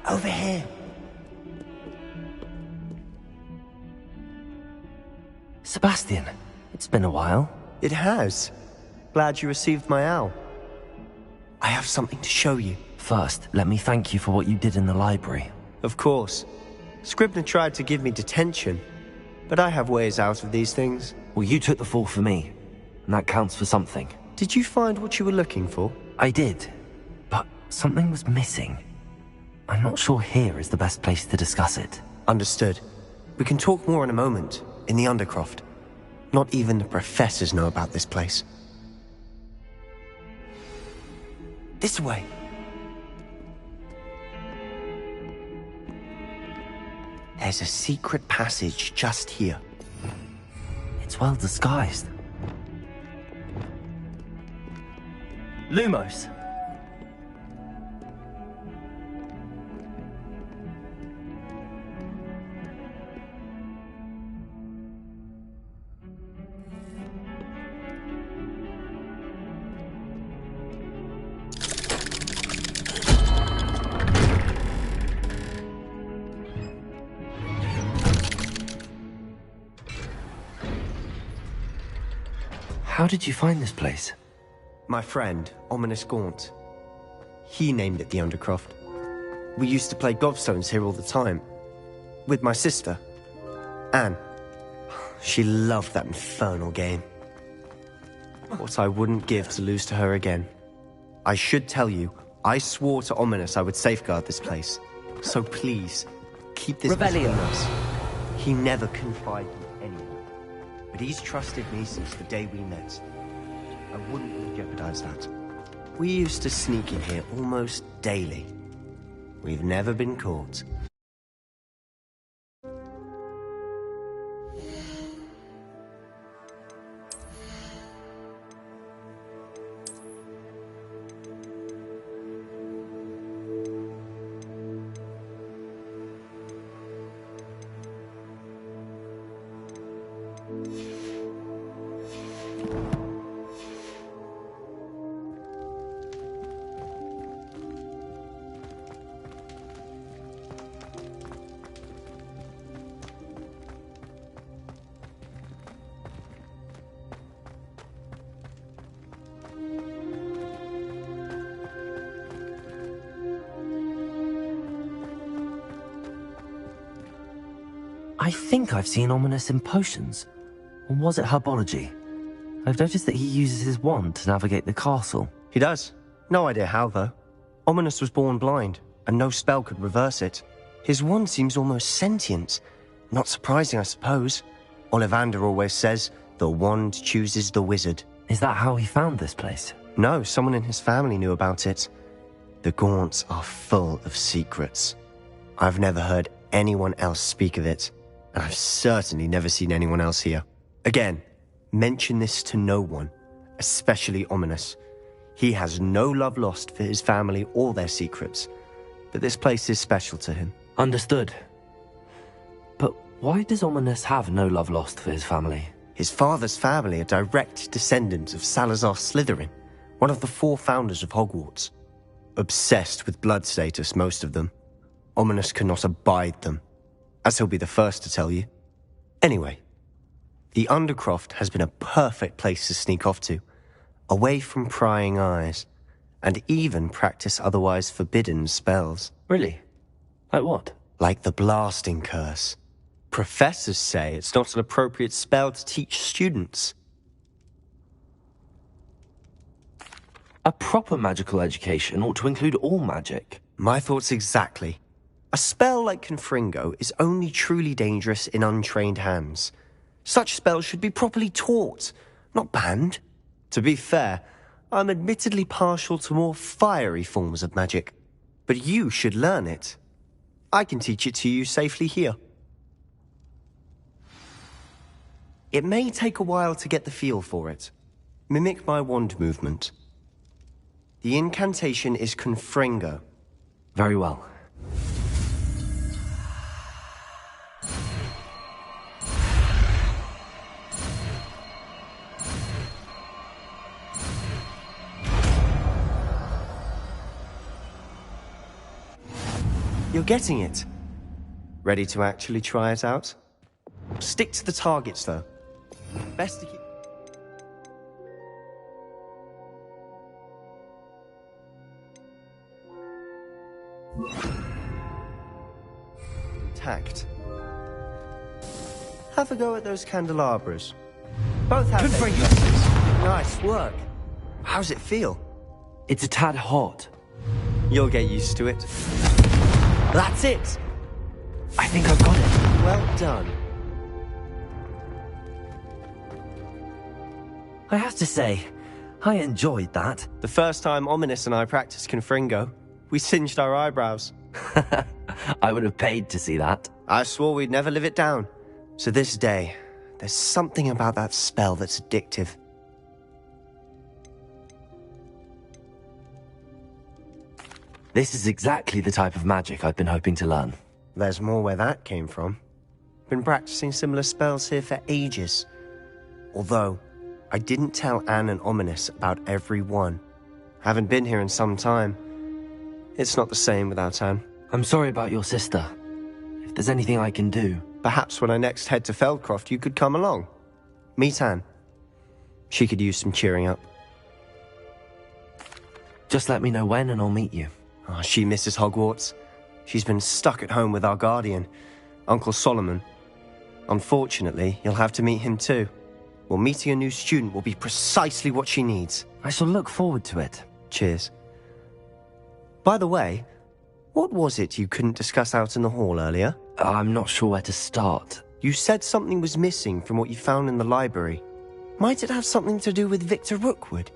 Over here. Sebastian, it's been a while. It has. Glad you received my owl. I have something to show you. First, let me thank you for what you did in the library. Of course. Scribner tried to give me detention, but I have ways out of these things. Well, you took the fall for me, and that counts for something. Did you find what you were looking for? I did, but something was missing. I'm not sure here is the best place to discuss it. Understood. We can talk more in a moment, in the Undercroft. Not even the professors know about this place. This way. There's a secret passage just here. It's well disguised. Lumos. How did you find this place? My friend, Ominous Gaunt. He named it the Undercroft. We used to play gobstones here all the time. With my sister, Anne. She loved that infernal game. What I wouldn't give to lose to her again. I should tell you, I swore to Ominous I would safeguard this place. So please, keep this between us. He never confided in anyone. But he's trusted me since the day we met. I wouldn't jeopardize that. We used to sneak in here almost daily. We've never been caught. I think I've seen Ominous in potions. Or was it herbology? I've noticed that he uses his wand to navigate the castle. He does. No idea how, though. Ominous was born blind, and no spell could reverse it. His wand seems almost sentient. Not surprising, I suppose. Ollivander always says, the wand chooses the wizard. Is that how he found this place? No, someone in his family knew about it. The Gaunts are full of secrets. I've never heard anyone else speak of it, and I've certainly never seen anyone else here. Again, mention this to no one, especially Ominous. He has no love lost for his family or their secrets, but this place is special to him. Understood. But why does Ominous have no love lost for his family? His father's family are direct descendants of Salazar Slytherin, one of the 4 founders of Hogwarts. Obsessed with blood status, most of them. Ominous cannot abide them, as he'll be the first to tell you. Anyway, the Undercroft has been a perfect place to sneak off to, away from prying eyes, and even practice otherwise forbidden spells. Really? Like what? Like the blasting curse. Professors say it's not an appropriate spell to teach students. A proper magical education ought to include all magic. My thoughts exactly. A spell like Confringo is only truly dangerous in untrained hands. Such spells should be properly taught, not banned. To be fair, I'm admittedly partial to more fiery forms of magic, but you should learn it. I can teach it to you safely here. It may take a while to get the feel for it. Mimic my wand movement. The incantation is Confringo. Very well. You're getting it. Ready to actually try it out? Stick to the targets, though. Best to keep... Tact. Have a go at those candelabras. Both have their uses. Nice work. How's it feel? It's a tad hot. You'll get used to it. That's it! I think I've got it. Well done. I have to say, I enjoyed that. The first time Ominous and I practiced Confringo, we singed our eyebrows. I would have paid to see that. I swore we'd never live it down. So this day, there's something about that spell that's addictive. This is exactly the type of magic I've been hoping to learn. There's more where that came from. Been practicing similar spells here for ages. Although, I didn't tell Anne and Ominous about every one. Haven't been here in some time. It's not the same without Anne. I'm sorry about your sister. If there's anything I can do... Perhaps when I next head to Feldcroft, you could come along. Meet Anne. She could use some cheering up. Just let me know when and I'll meet you. Oh, she misses Hogwarts. She's been stuck at home with our guardian, Uncle Solomon. Unfortunately, you'll have to meet him too. Well, meeting a new student will be precisely what she needs. I shall look forward to it. Cheers. By the way, what was it you couldn't discuss out in the hall earlier? I'm not sure where to start. You said something was missing from what you found in the library. Might it have something to do with Victor Rookwood?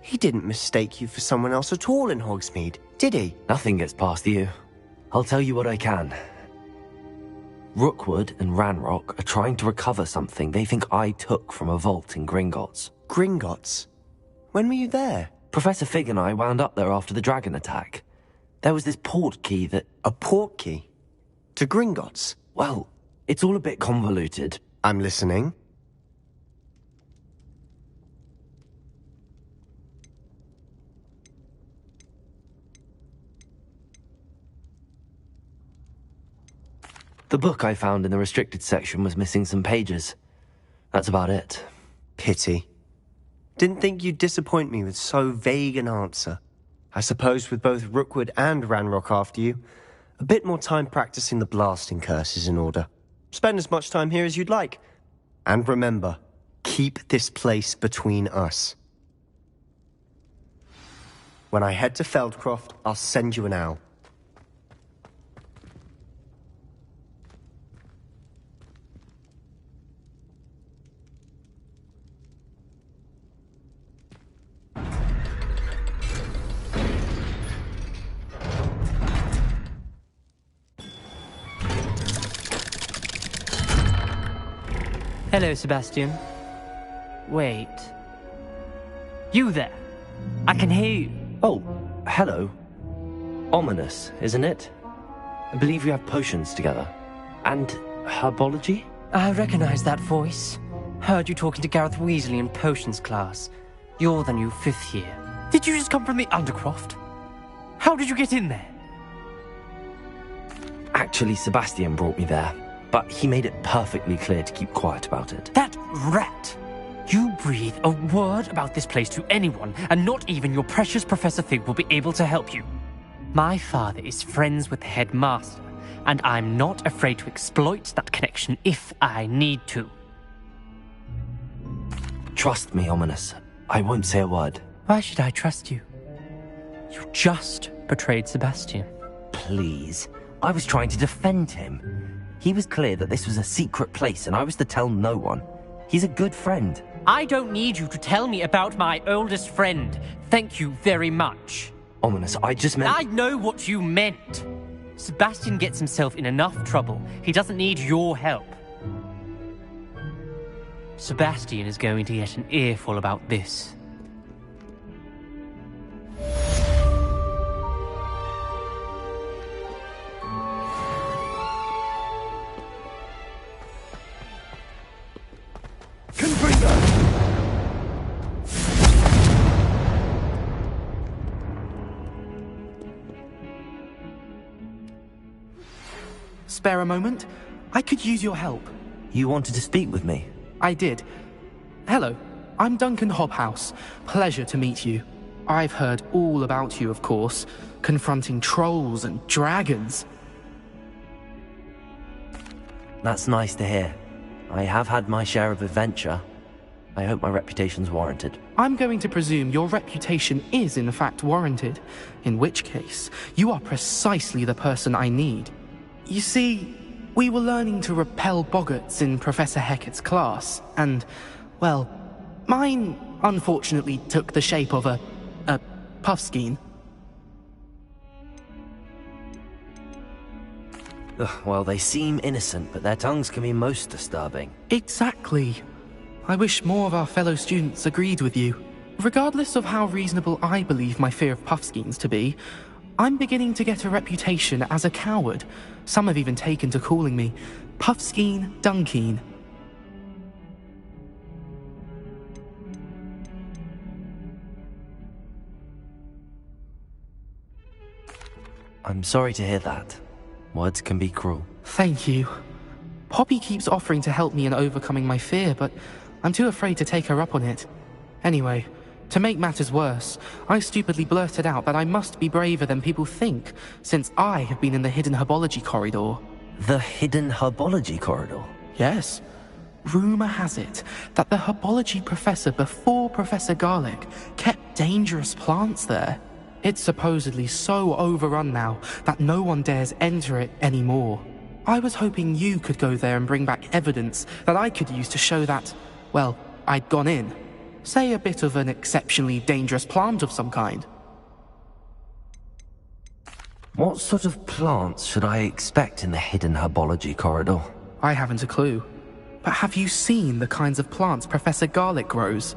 He didn't mistake you for someone else at all in Hogsmeade, did he? Nothing gets past you. I'll tell you what I can. Rookwood and Ranrock are trying to recover something they think I took from a vault in Gringotts. Gringotts? When were you there? Professor Fig and I wound up there after the dragon attack. There was this port key that... A port key? To Gringotts? Well, it's all a bit convoluted. I'm listening. The book I found in the restricted section was missing some pages. That's about it. Pity. Didn't think you'd disappoint me with so vague an answer. I suppose with both Rookwood and Ranrock after you, a bit more time practicing the blasting curse is in order. Spend as much time here as you'd like. And remember, keep this place between us. When I head to Feldcroft, I'll send you an owl. Hello, Sebastian. Wait. You there? I can hear you. Oh, hello. Ominous, isn't it? I believe you have potions together. And herbology? I recognize that voice. Heard you talking to Gareth Weasley in potions class. You're the new 5th year. Did you just come from the Undercroft? How did you get in there? Actually, Sebastian brought me there, but he made it perfectly clear to keep quiet about it. That rat! You breathe a word about this place to anyone, and not even your precious Professor Fig will be able to help you. My father is friends with the headmaster, and I'm not afraid to exploit that connection if I need to. Trust me, Ominous. I won't say a word. Why should I trust you? You just betrayed Sebastian. Please. I was trying to defend him. He was clear that this was a secret place, and I was to tell no one. He's a good friend. I don't need you to tell me about my oldest friend. Thank you very much. Ominous, I just meant... I know what you meant. Sebastian gets himself in enough trouble. He doesn't need your help. Sebastian is going to get an earful about this. Spare a moment? I could use your help. You wanted to speak with me? I did. Hello, I'm Duncan Hobhouse. Pleasure to meet you. I've heard all about you, of course, confronting trolls and dragons. That's nice to hear. I have had my share of adventure. I hope my reputation's warranted. I'm going to presume your reputation is in fact warranted, in which case, you are precisely the person I need. You see, we were learning to repel boggarts in Professor Hecat's class, and, well, mine unfortunately took the shape of a puffskein. Well, they seem innocent, but their tongues can be most disturbing. Exactly. I wish more of our fellow students agreed with you. Regardless of how reasonable I believe my fear of puffskeins to be, I'm beginning to get a reputation as a coward. Some have even taken to calling me Puffskein Dunkeen. I'm sorry to hear that. Words can be cruel. Thank you. Poppy keeps offering to help me in overcoming my fear, but I'm too afraid to take her up on it. Anyway, to make matters worse, I stupidly blurted out that I must be braver than people think, since I have been in the hidden herbology corridor. The hidden herbology corridor? Yes. Rumor has it that the herbology professor before Professor Garlick kept dangerous plants there. It's supposedly so overrun now that no one dares enter it anymore. I was hoping you could go there and bring back evidence that I could use to show that, well, I'd gone in. Say a bit of an exceptionally dangerous plant of some kind. What sort of plants should I expect in the hidden herbology corridor? I haven't a clue. But have you seen the kinds of plants Professor Garlick grows?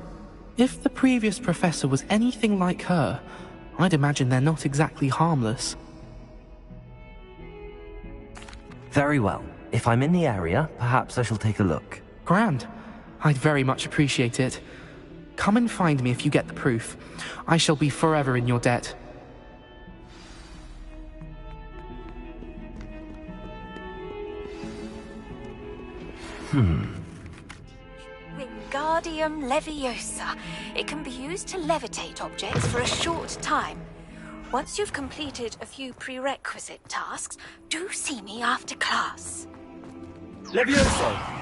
If the previous professor was anything like her, I'd imagine they're not exactly harmless. Very well. If I'm in the area, perhaps I shall take a look. Grand. I'd very much appreciate it. Come and find me if you get the proof. I shall be forever in your debt. Wingardium Leviosa. It can be used to levitate objects for a short time. Once you've completed a few prerequisite tasks, do see me after class. Levioso!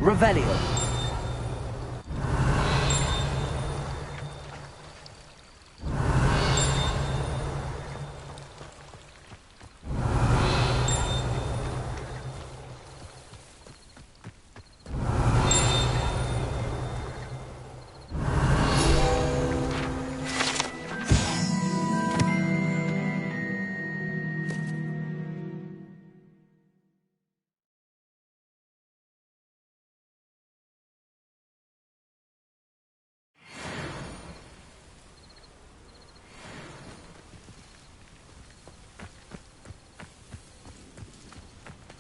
Revelio.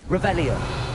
Revelio.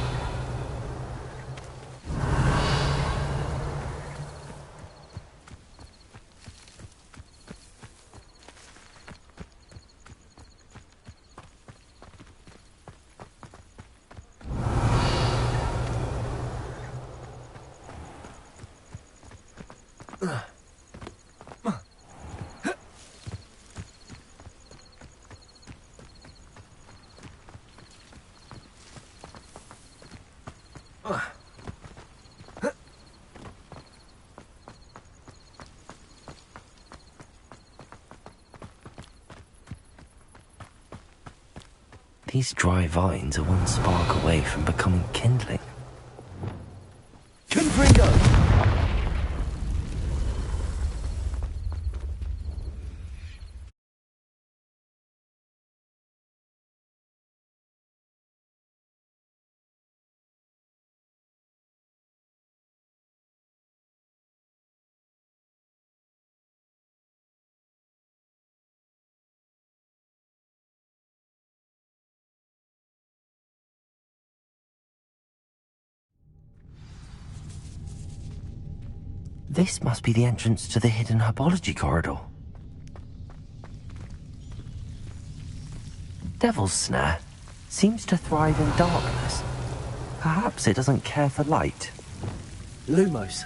These dry vines are one spark away from becoming kindling. Confringo! This must be the entrance to the hidden herbology corridor. Devil's Snare seems to thrive in darkness. Perhaps it doesn't care for light. Lumos.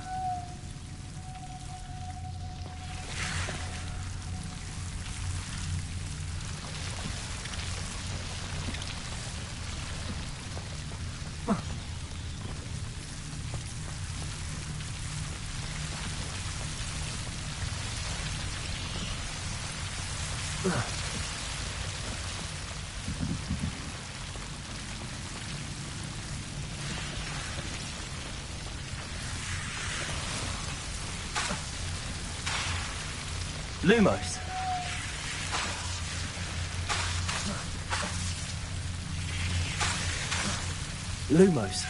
Lumos. Lumos.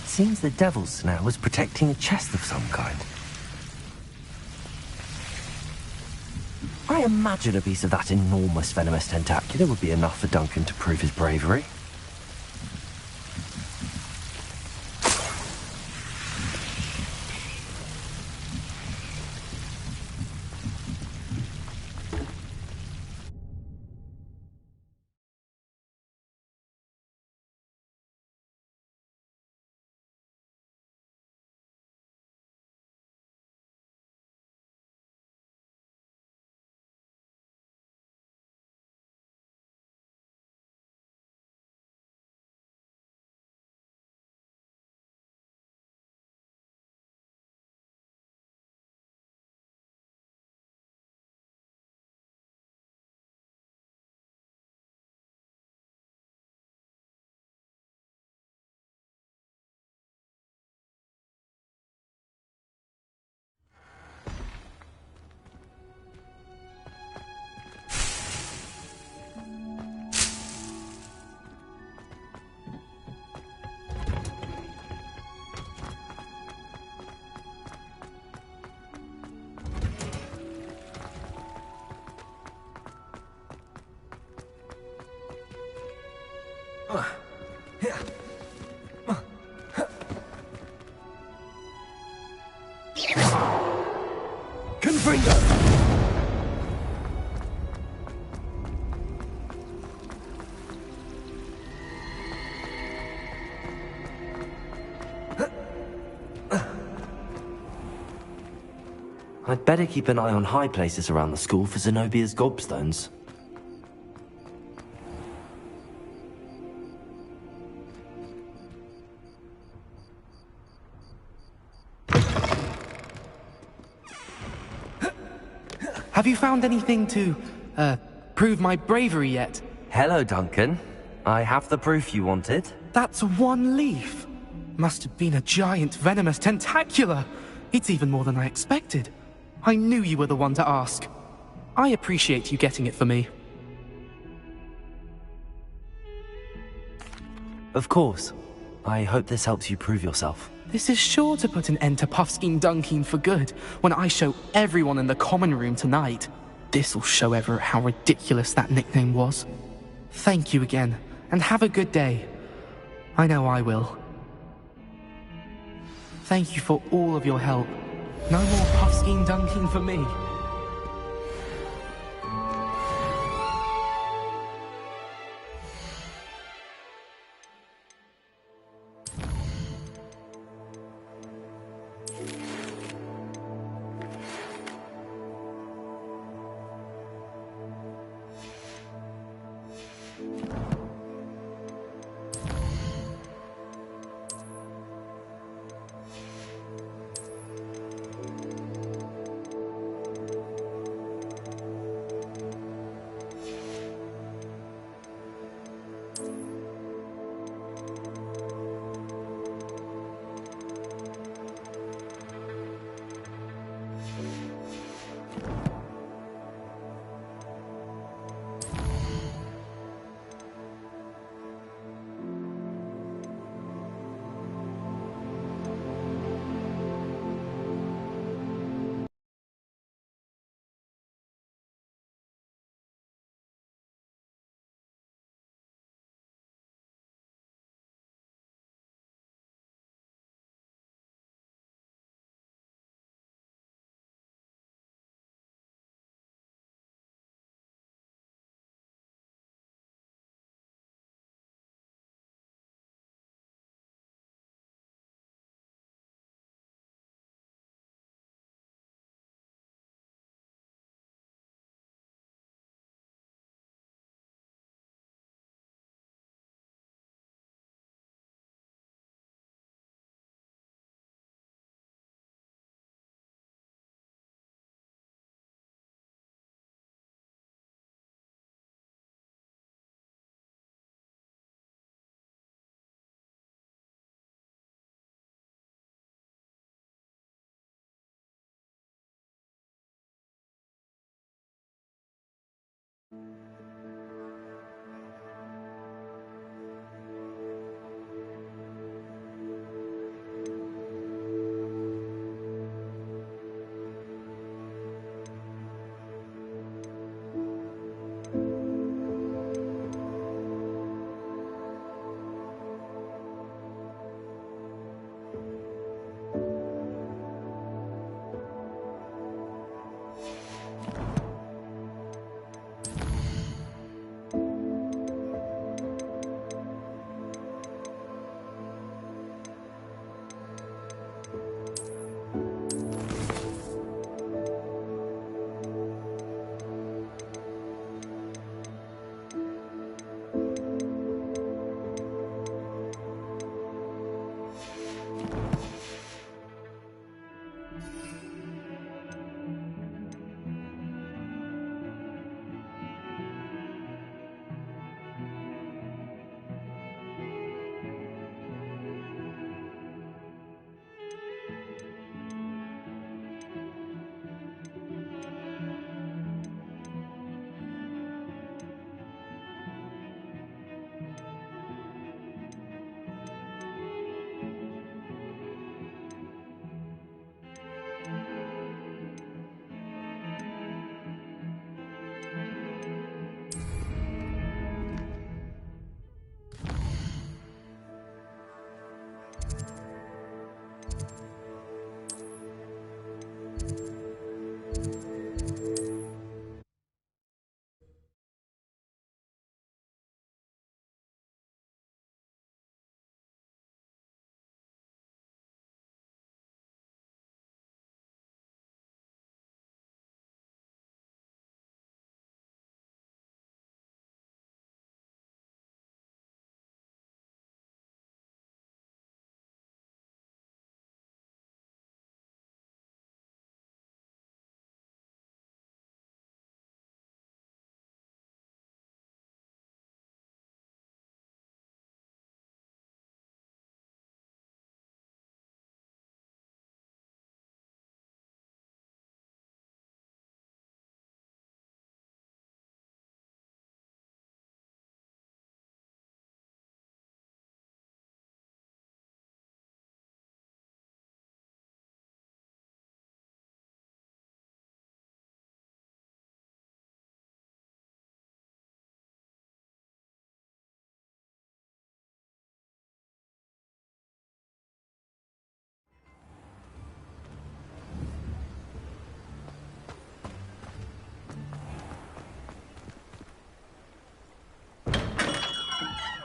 Seems the devil's snare was protecting a chest of some kind. I imagine a piece of that enormous venomous tentacula would be enough for Duncan to prove his bravery. Confringo! I'd better keep an eye on high places around the school for Zenobia's gobstones. Have you found anything to, prove my bravery yet? Hello, Duncan. I have the proof you wanted. That's one leaf. Must have been a giant venomous tentacula. It's even more than I expected. I knew you were the one to ask. I appreciate you getting it for me. Of course. I hope this helps you prove yourself. This is sure to put an end to Puffskein Dunkeen for good when I show everyone in the common room tonight. This'll show Everett how ridiculous that nickname was. Thank you again, and have a good day. I know I will. Thank you for all of your help. No more Puffskein Dunkeen for me.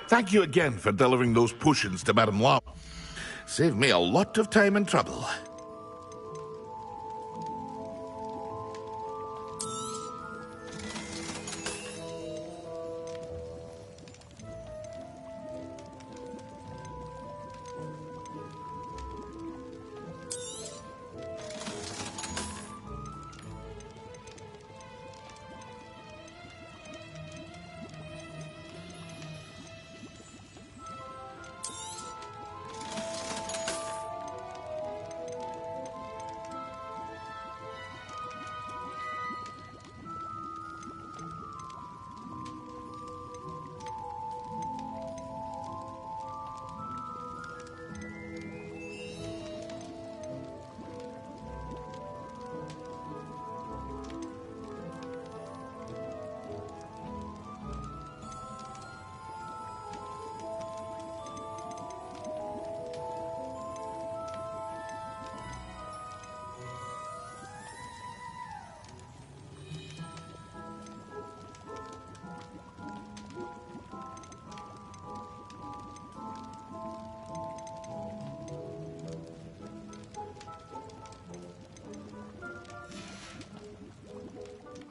Thank you again for delivering those potions to Madame Lam. Saved me a lot of time and trouble.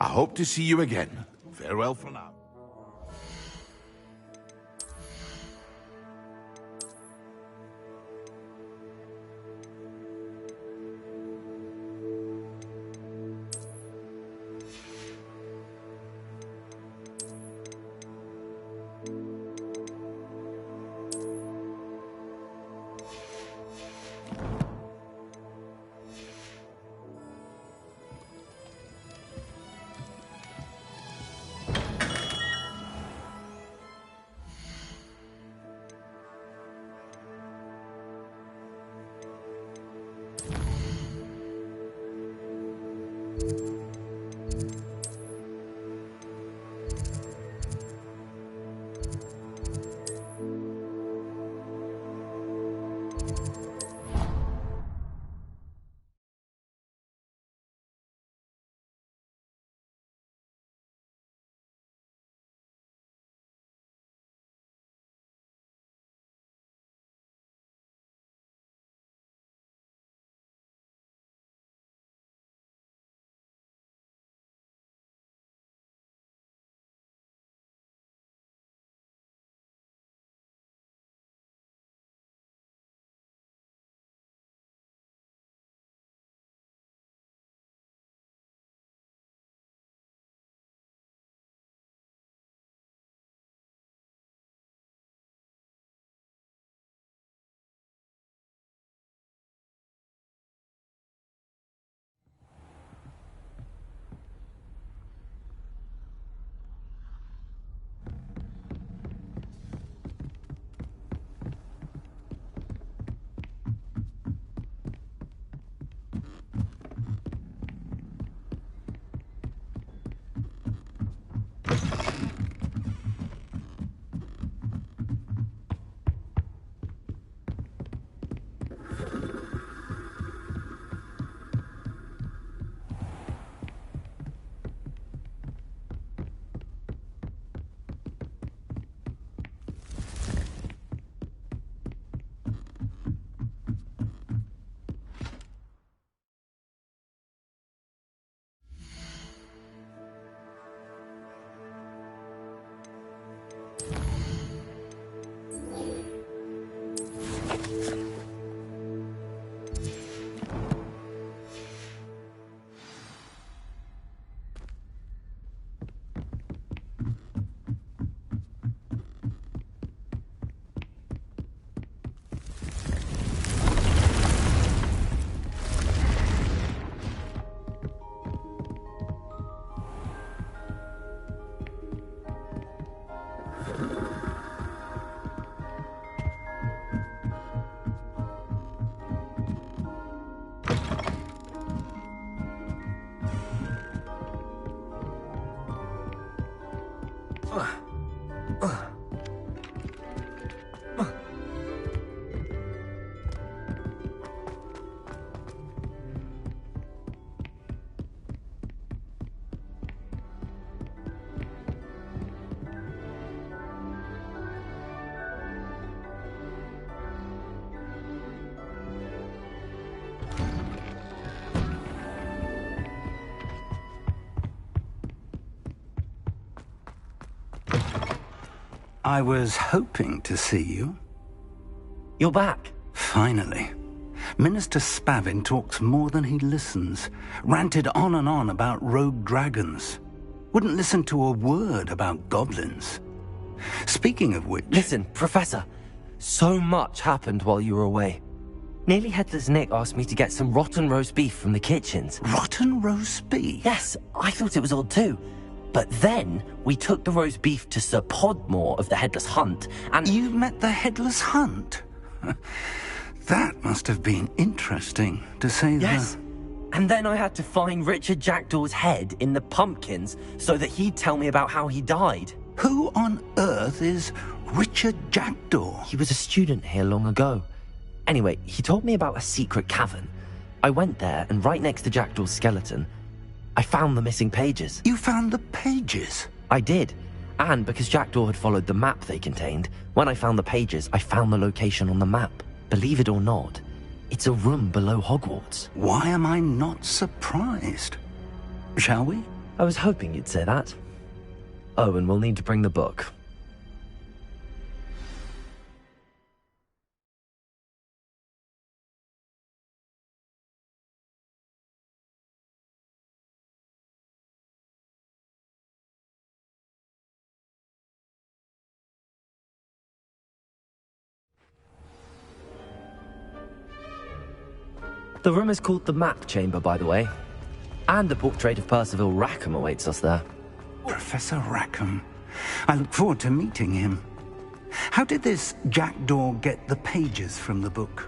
I hope to see you again. Farewell for now. I was hoping to see you. You're back. Finally. Minister Spavin talks more than he listens. Ranted on and on about rogue dragons. Wouldn't listen to a word about goblins. Speaking of which... Listen, Professor. So much happened while you were away. Nearly Headless Nick asked me to get some rotten roast beef from the kitchens. Rotten roast beef? Yes, I thought it was odd too. But then, we took the roast beef to Sir Podmore of the Headless Hunt, and... You met the Headless Hunt? That must have been interesting, to say the... Yes. And then I had to find Richard Jackdaw's head in the pumpkins so that he'd tell me about how he died. Who on earth is Richard Jackdaw? He was a student here long ago. Anyway, he told me about a secret cavern. I went there, and right next to Jackdaw's skeleton, I found the missing pages. You found the pages? I did. And because Jackdaw had followed the map they contained, when I found the pages, I found the location on the map. Believe it or not, it's a room below Hogwarts. Why am I not surprised? Shall we? I was hoping you'd say that. Oh, and we'll need to bring the book. The room is called the Map Chamber, by the way. And a portrait of Percival Rackham awaits us there. Professor Rackham. I look forward to meeting him. How did this Jackdaw get the pages from the book?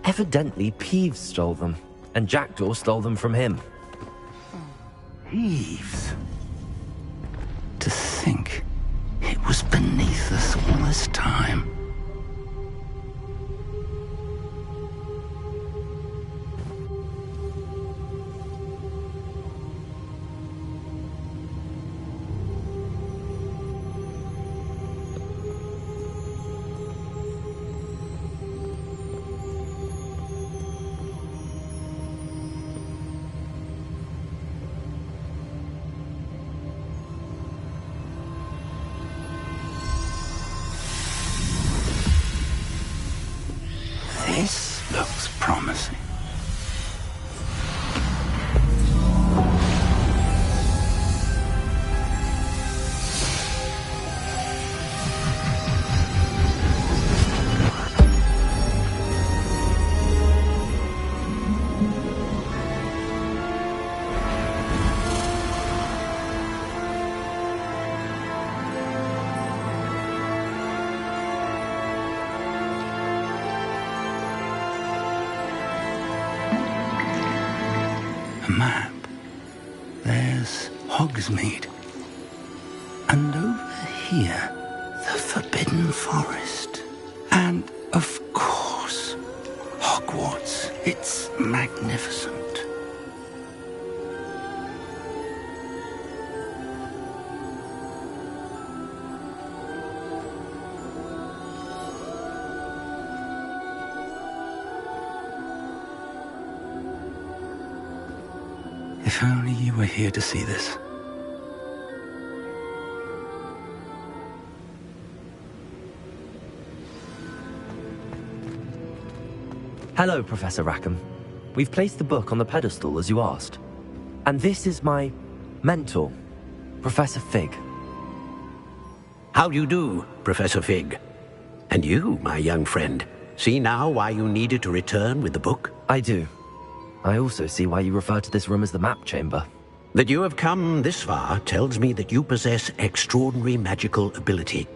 Evidently, Peeves stole them, and Jackdaw stole them from him. Peeves? To think it was beneath us all this time. This looks promising. Map. There's Hogsmeade. And over here, the Forbidden Forest. And, of course, Hogwarts. It's magnificent. If only you were here to see this. Hello, Professor Rackham. We've placed the book on the pedestal, as you asked. And this is my mentor, Professor Fig. How do you do, Professor Fig? And you, my young friend, see now why you needed to return with the book? I do. I also see why you refer to this room as the Map Chamber. That you have come this far tells me that you possess extraordinary magical ability,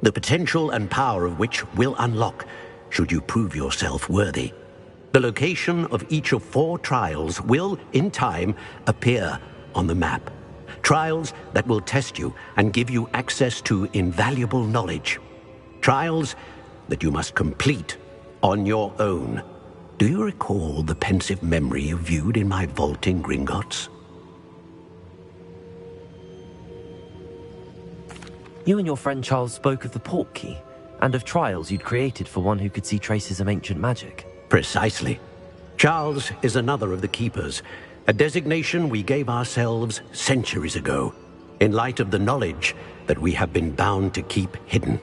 the potential and power of which will unlock should you prove yourself worthy. The location of each of 4 trials will, in time, appear on the map. Trials that will test you and give you access to invaluable knowledge. Trials that you must complete on your own. Do you recall the pensive memory you viewed in my vault in Gringotts? You and your friend Charles spoke of the Portkey, and of trials you'd created for one who could see traces of ancient magic. Precisely. Charles is another of the Keepers, a designation we gave ourselves centuries ago. in light of the knowledge that we have been bound to keep hidden.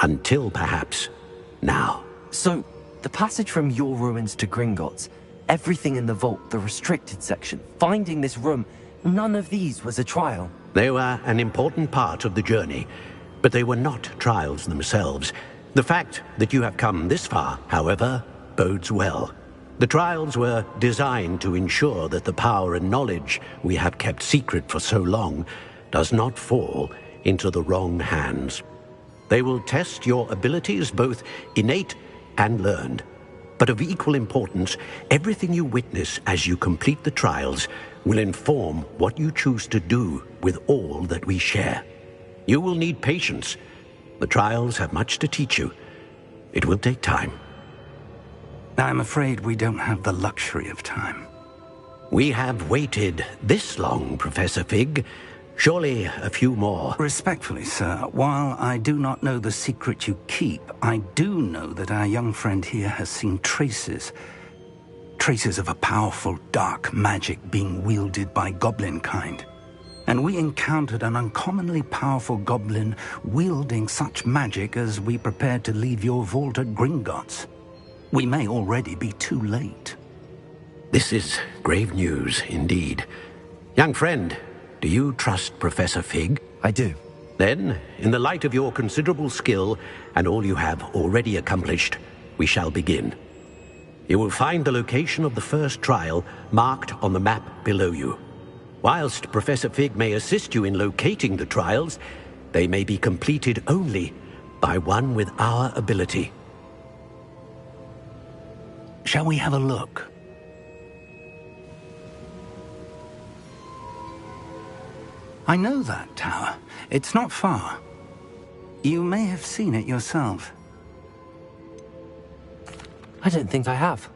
Until perhaps now. So, the passage from your ruins to Gringotts, everything in the vault, the restricted section, finding this room, none of these was a trial. They were an important part of the journey, but they were not trials themselves. The fact that you have come this far, however, bodes well. The trials were designed to ensure that the power and knowledge we have kept secret for so long does not fall into the wrong hands. They will test your abilities, both innate and learned. But of equal importance, everything you witness as you complete the trials will inform what you choose to do with all that we share. You will need patience. The trials have much to teach you. It will take time. I'm afraid we don't have the luxury of time. We have waited this long, Professor Fig. Surely a few more. Respectfully, sir, while I do not know the secret you keep, I do know that our young friend here has seen traces of a powerful dark magic being wielded by goblin kind. And we encountered an uncommonly powerful goblin wielding such magic as we prepared to leave your vault at Gringotts. We may already be too late. This is grave news indeed. Young friend, do you trust Professor Fig? I do. Then, in the light of your considerable skill and all you have already accomplished, we shall begin. You will find the location of the first trial marked on the map below you. Whilst Professor Fig may assist you in locating the trials, they may be completed only by one with our ability. Shall we have a look? I know that tower. It's not far. You may have seen it yourself. I don't think I have.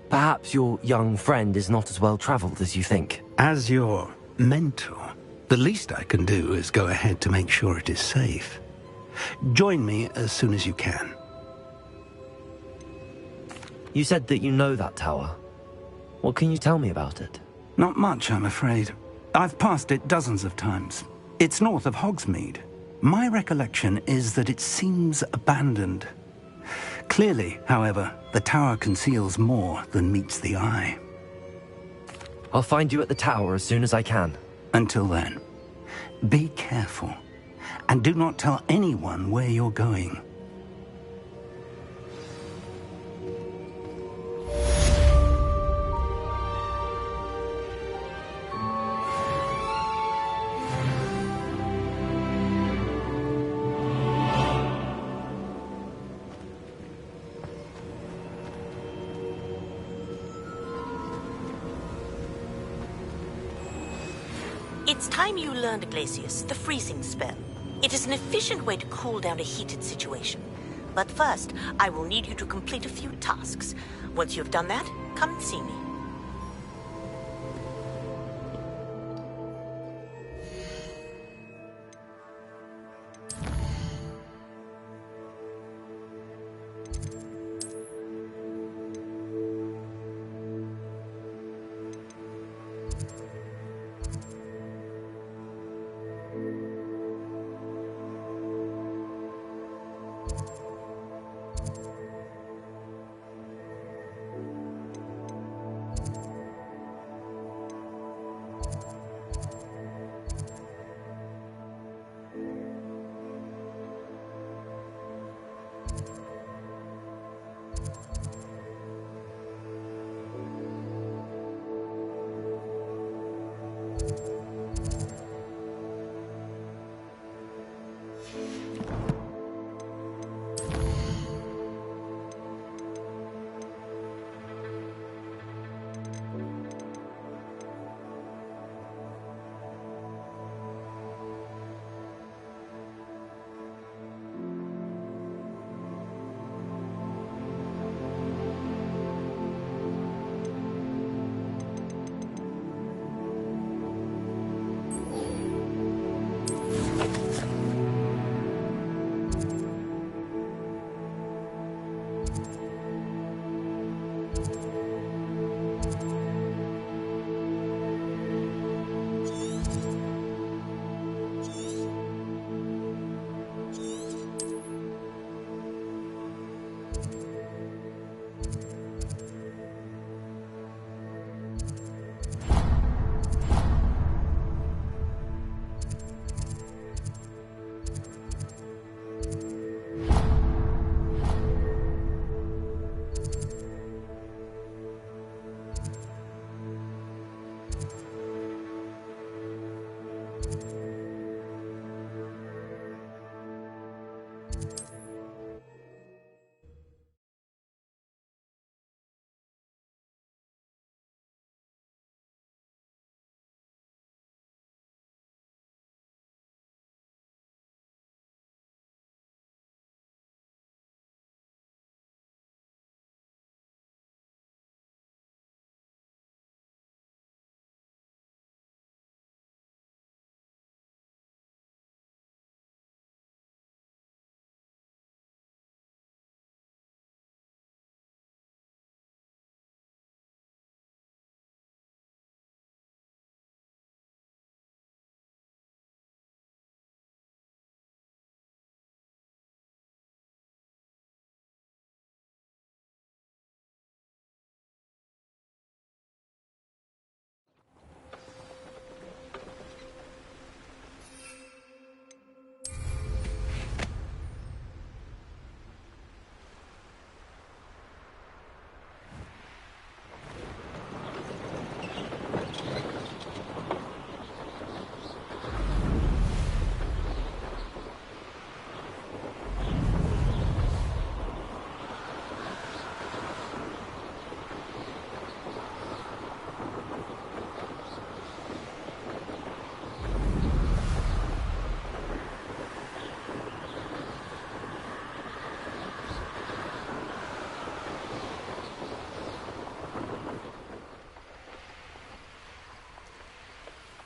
Perhaps your young friend is not as well traveled as you think. As your mentor, the least I can do is go ahead to make sure it is safe. Join me as soon as you can. You said that you know that tower. What can you tell me about it? Not much, I'm afraid. I've passed it dozens of times. It's north of Hogsmeade. My recollection is that it seems abandoned. Clearly, however, the tower conceals more than meets the eye. I'll find you at the tower as soon as I can. Until then, be careful, and do not tell anyone where you're going. It's time you learned, Glacius, the freezing spell. It is an efficient way to cool down a heated situation. But first, I will need you to complete a few tasks. Once you've done that, come and see me.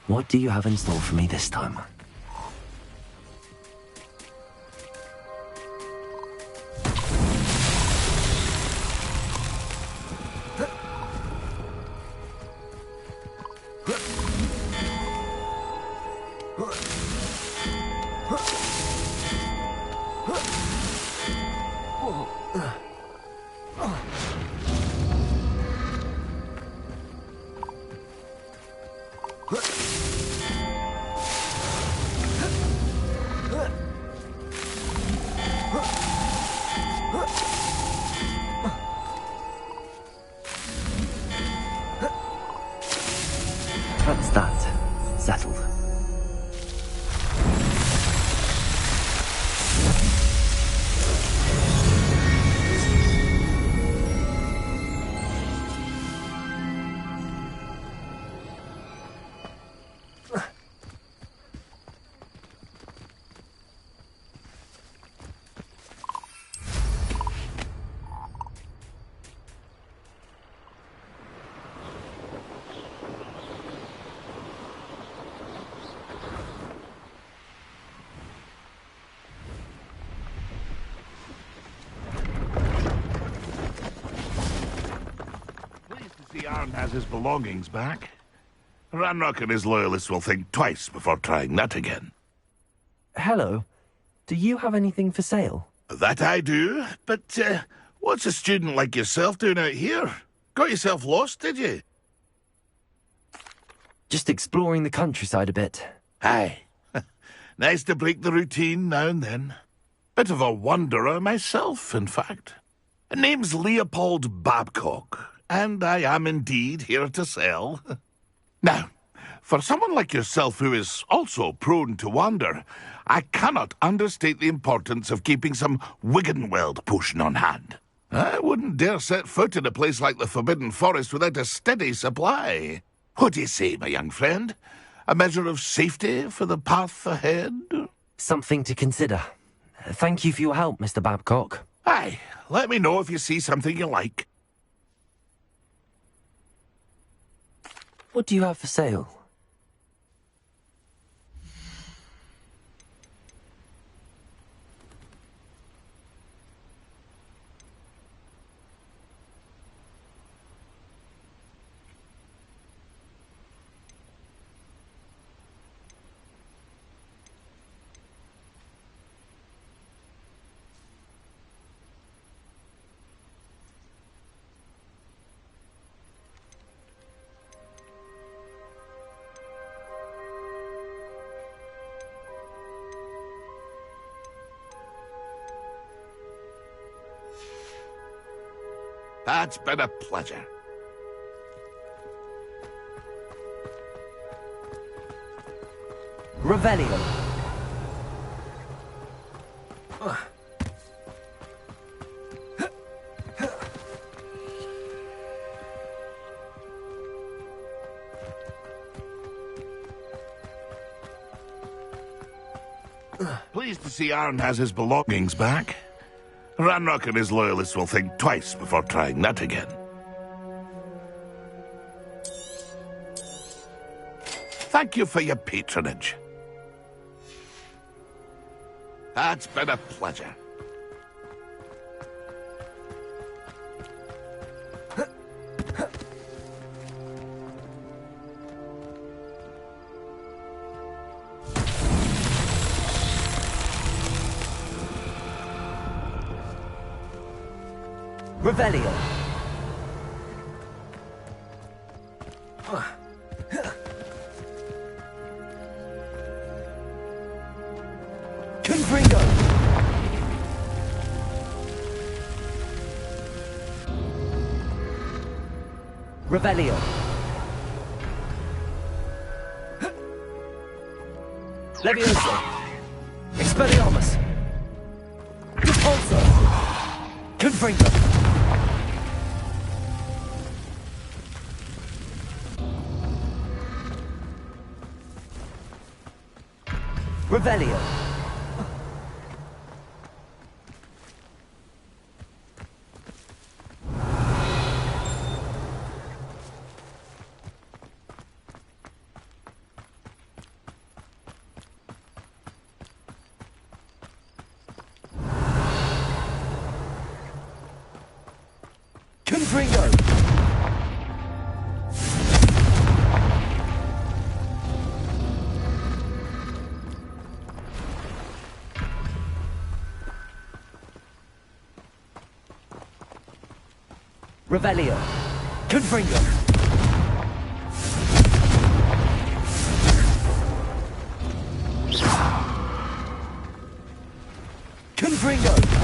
What do you have in store for me this time? That's that. Settled. Arn has his belongings back. Ranrock and his loyalists will think twice before trying that again. Hello. Do you have anything for sale? That I do, but what's a student like yourself doing out here? Got yourself lost, did you? Just exploring the countryside a bit. Aye. Nice to break the routine now and then. Bit of a wanderer myself, in fact. Name's Leopold Babcock, and I am indeed here to sell. Now, for someone like yourself who is also prone to wander, I cannot understate the importance of keeping some Wiggenweld potion on hand. I wouldn't dare set foot in a place like the Forbidden Forest without a steady supply. What do you say, my young friend? A measure of safety for the path ahead? Something to consider. Thank you for your help, Mr. Babcock. Aye, let me know if you see something you like. What do you have for sale? That's been a pleasure. Revelio. Pleased to see Arn has his belongings back. Ranrock and his loyalists will think twice before trying that again. Thank you for your patronage. That's been a pleasure. Revelio. Confringo. Revelio. Levioso. Expelliarmus. Repulso. Confringo. Revelio. Confringo! Revelio. Confringo. Confringo.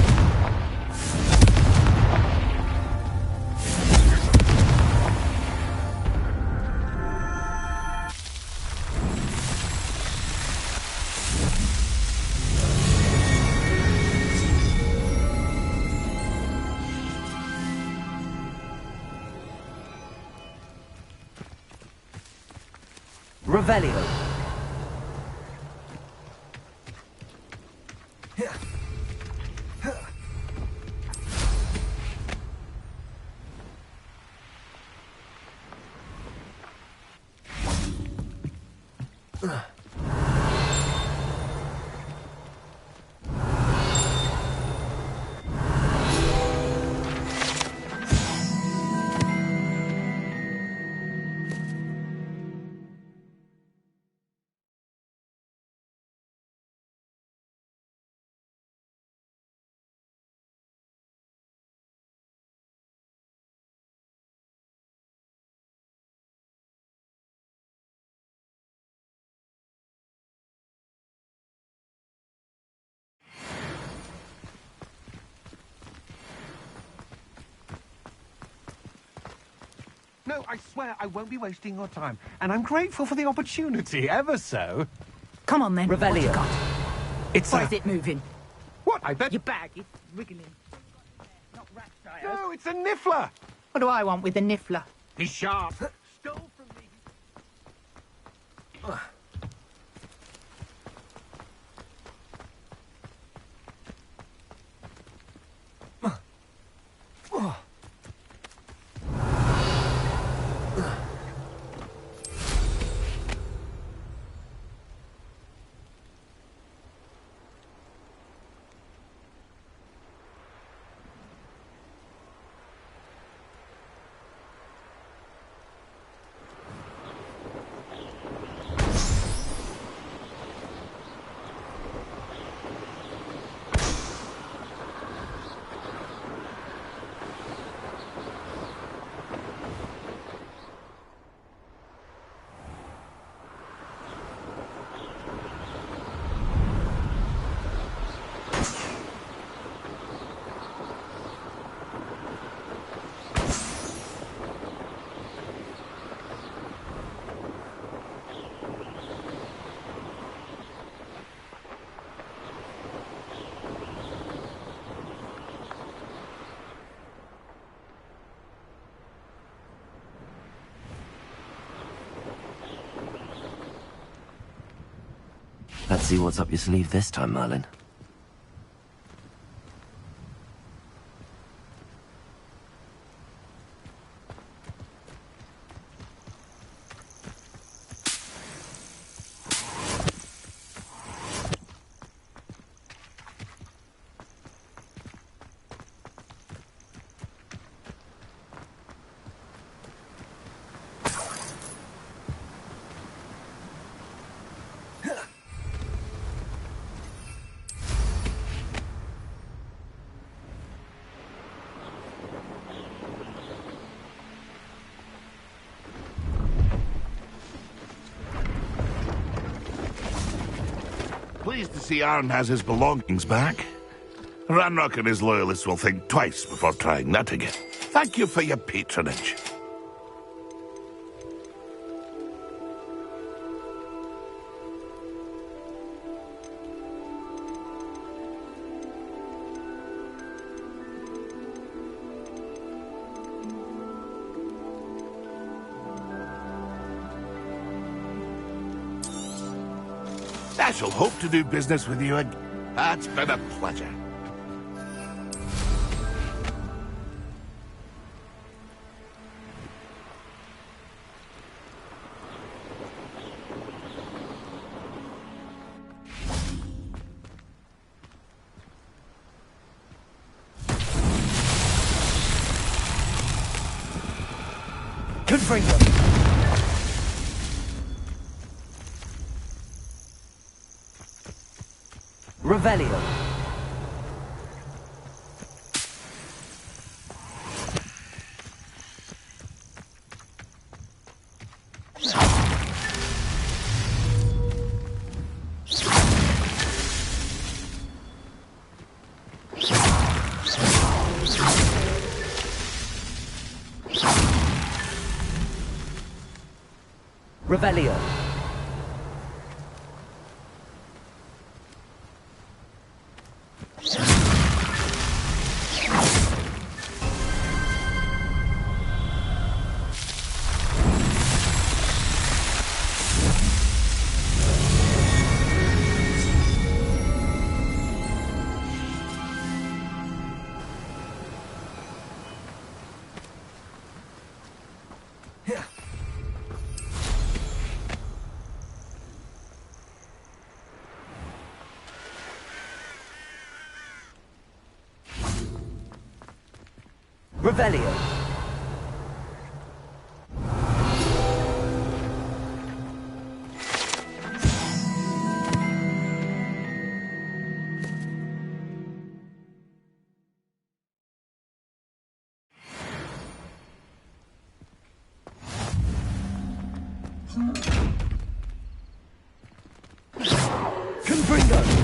Revelio. No, I swear I won't be wasting your time. And I'm grateful for the opportunity, ever so. Come on, then. Revelio. What you got? It's Or is it moving? What? I bet... Your bag is wriggling. Not rat tires. No, it's a niffler! What do I want with a niffler? He's sharp. Stole from me. Let's see what's up your sleeve this time, Merlin. Pleased to see Arn has his belongings back. Ranrock and his loyalists will think twice before trying that again. Thank you for your patronage. I shall hope to do business with you again. It's been a pleasure. Confringo. Revelio. Revelio. Revelio. Confringo.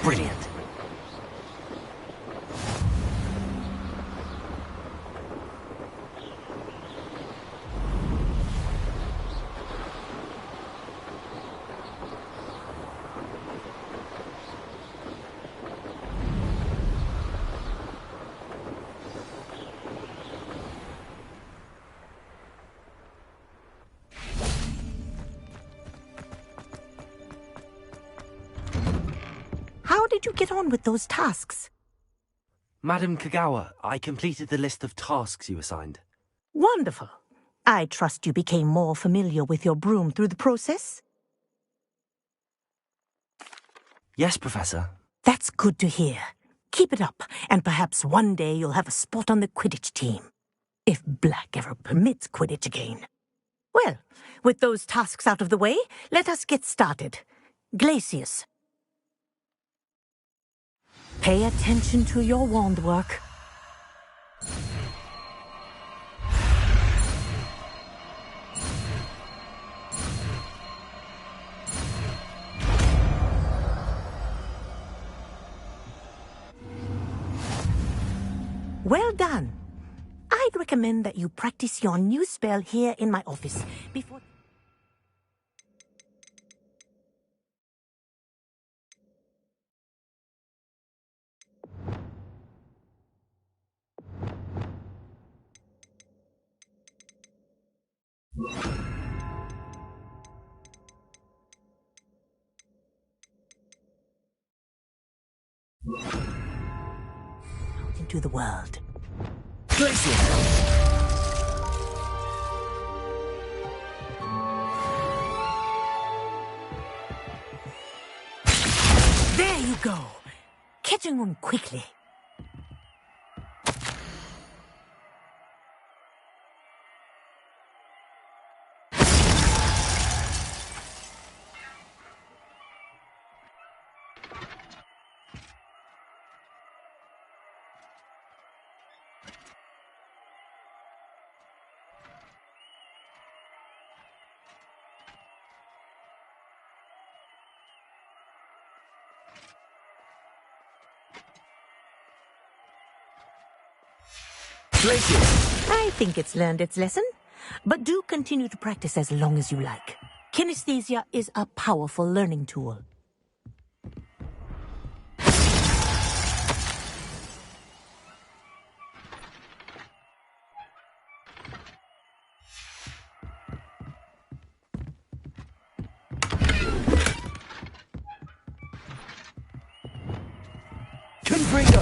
Brilliant. How did you get on with those tasks? Madam Kagawa, I completed the list of tasks you assigned. Wonderful. I trust you became more familiar with your broom through the process? Yes, Professor. That's good to hear. Keep it up, and perhaps one day you'll have a spot on the Quidditch team. If Black ever permits Quidditch again. Well, with those tasks out of the way, let us get started. Glacius. Pay attention to your wand work. Well done. I'd recommend that you practice your new spell here in my office before... out into the world. There you go. Catching them quickly. I think it's learned its lesson, but do continue to practice as long as you like. Kinesthesia is a powerful learning tool. Confringo!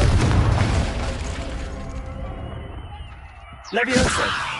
Leviosa!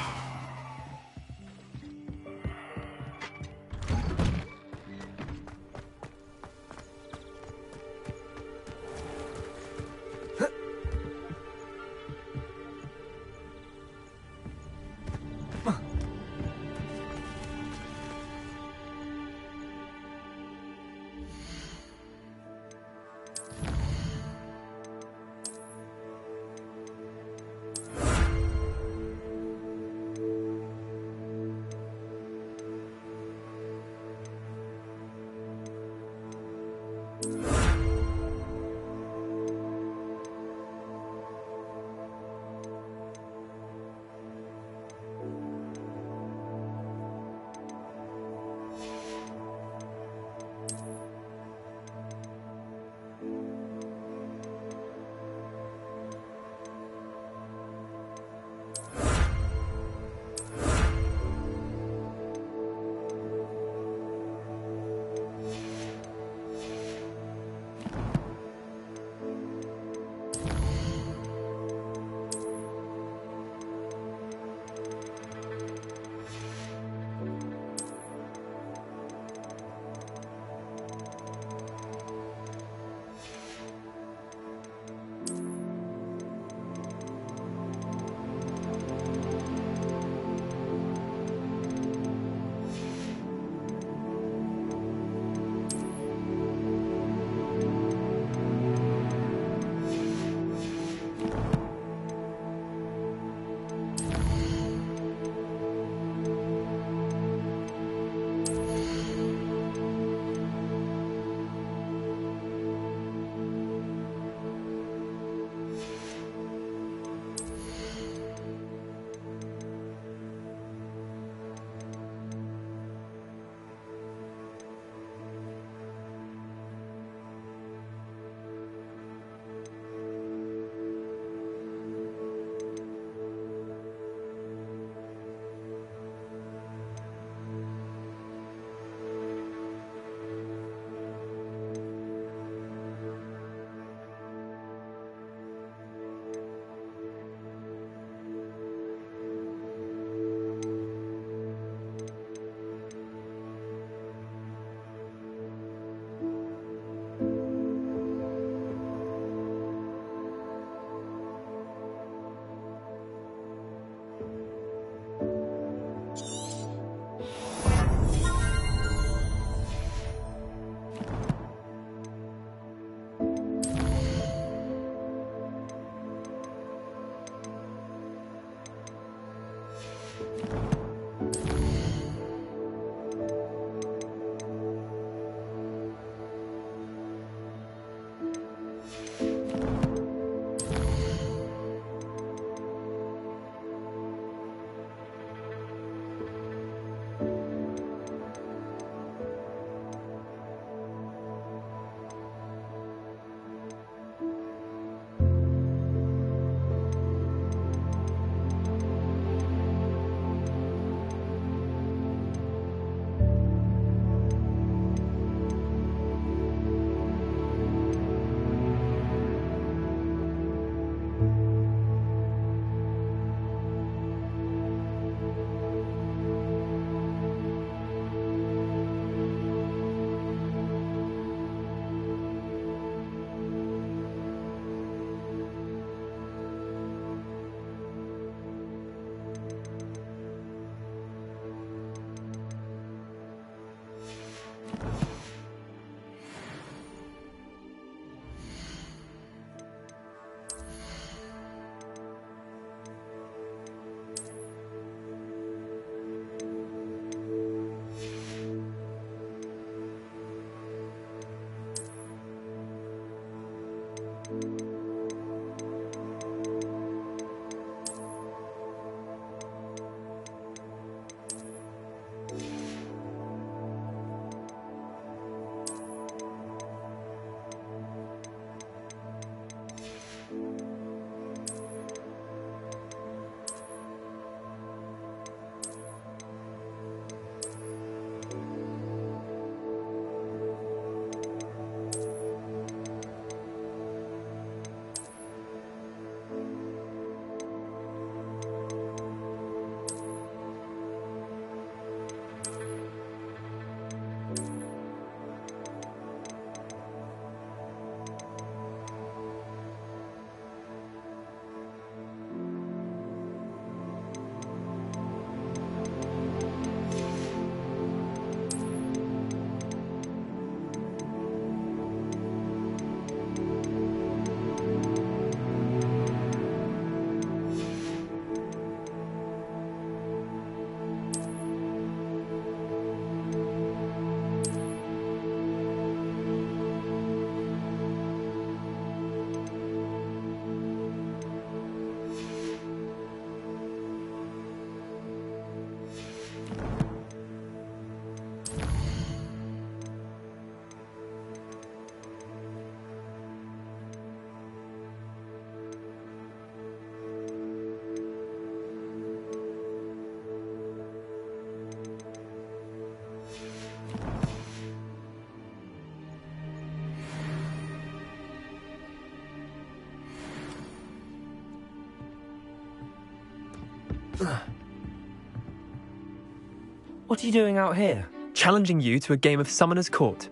What are you doing out here? Challenging you to a game of Summoner's Court.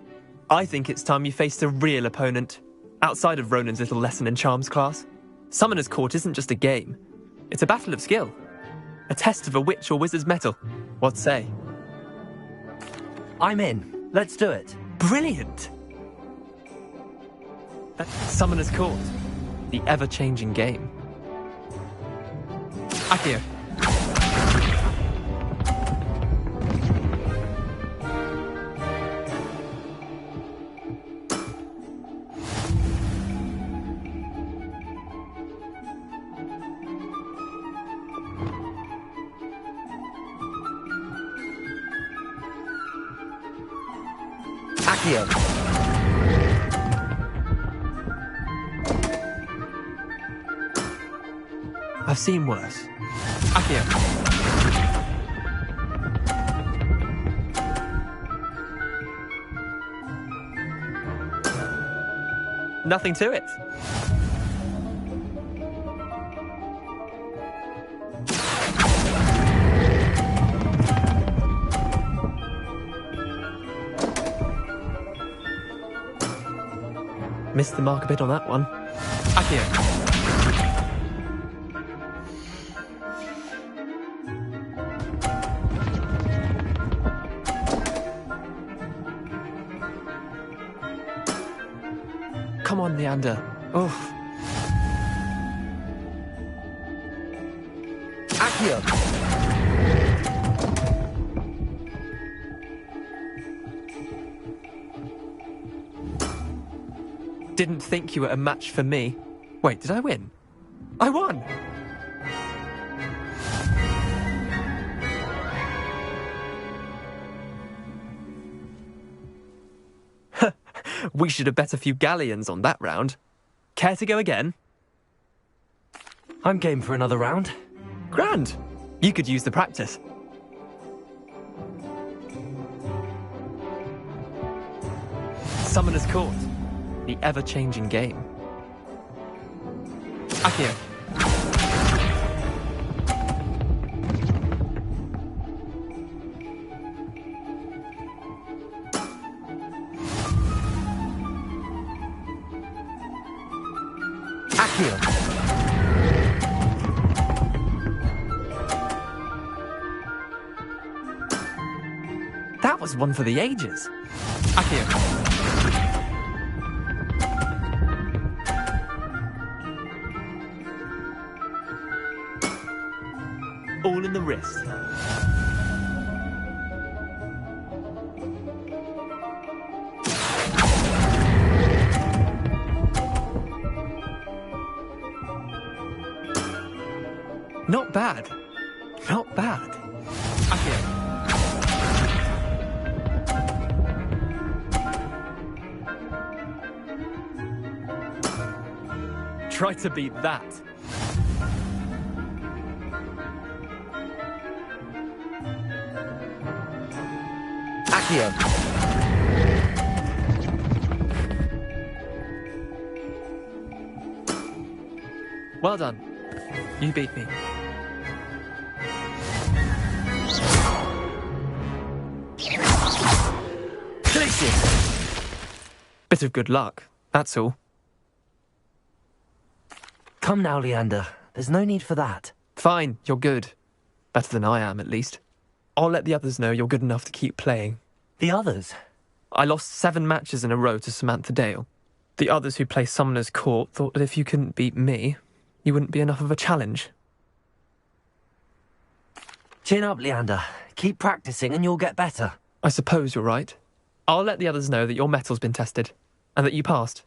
I think it's time you faced a real opponent, outside of Ronan's little lesson in charms class. Summoner's Court isn't just a game. It's a battle of skill. A test of a witch or wizard's mettle. What say? I'm in. Let's do it. Brilliant! Summoner's Court. The ever-changing game. Accio. Accio. I've seen worse. Accio. Nothing to it. Missed the mark a bit on that one. Accio. Come on, Leander. Oof. Accio. Didn't think you were a match for me. Wait, did I win? I won! We should have bet a few galleons on that round. Care to go again? I'm game for another round. Grand. You could use the practice. Summoner's Court. The ever-changing game. Accio. Accio. That was one for the ages. Accio. All in the wrist. Not bad. Not bad. Accio. Try to beat that. Accio. Well done. You beat me. Bit of good luck, that's all. Come now, Leander. There's no need for that. Fine, you're good. Better than I am, at least. I'll let the others know you're good enough to keep playing. The others? I lost 7 matches in a row to Samantha Dale. The others who play Summoner's Court thought that if you couldn't beat me, you wouldn't be enough of a challenge. Chin up, Leander. Keep practicing and you'll get better. I suppose you're right. I'll let the others know that your metal's been tested, and that you passed.